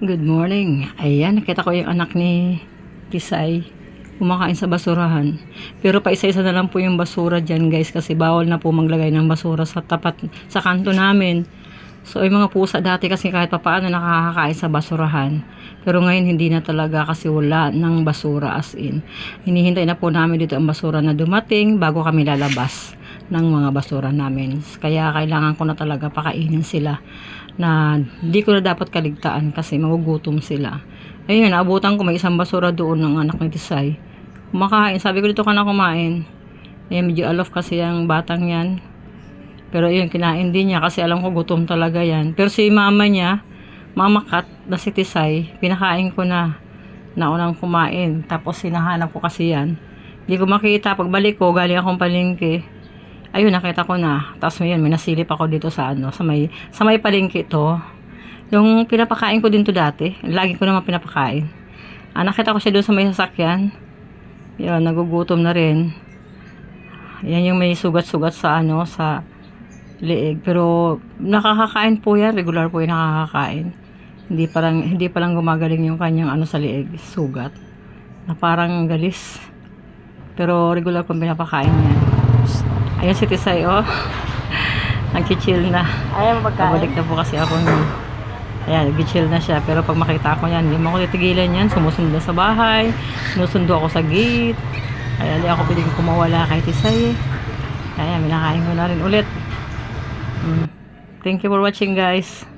Good morning. Ayan, nakita ko yung anak ni Tisay kumakain sa basurahan. Pero pa isa-isa na lang po yung basura dyan guys kasi bawal na po maglagay ng basura sa tapat, sa kanto namin. So yung mga pusa dati kasi kahit papaano nakakakain sa basurahan. Pero ngayon hindi na talaga kasi wala ng basura as in. Hinihintay na po namin dito ang basura na dumating bago kami lalabas ng mga basura namin. Kaya kailangan ko na talaga pakainin sila na hindi ko na dapat kaligtaan kasi magugutom sila. Ayun, naabutan ko may isang basura doon ng anak ni Tisay. Kumakain. Sabi ko dito ka na kumain. Ayun, medyo alof kasi yung batang yan. Pero ayun, kinain din niya kasi alam ko gutom talaga yan. Pero si mama niya, Mama Kat na si Tisay, pinakain ko na naunang kumain. Tapos sinahanap ko kasi yan. Hindi ko makita. Pagbalik ko, galing akong palengke. Ayun, nakita ko na. Tapos ngayon, may nasilip ako dito sa sa may palengke ito. Yung pinapakain ko din to dati. Lagi ko naman pinapakain. Nakita ko siya doon sa may sasakyan. Yun, nagugutom na rin. Yan yung may sugat-sugat sa sa leeg. Pero nakakakain po yan. Regular po yung nakakakain. Hindi pa lang gumagaling yung kanyang sa leeg. Sugat. Na parang galis. Pero regular po pinapakain yan. Ayan si Tisay, oh. Nag-chill na. Ayaw mo magkain? Pabalik na po kasi ako nun. Ayan, nag-chill na siya. Pero pag makita ko yan, hindi mo ako titigilan yan. Sumusundo sa bahay. Sinusundo ako sa gate. Kaya hindi ako piling kumawala kay Tisay. Kaya minakain ko na rin ulit. Thank you for watching guys.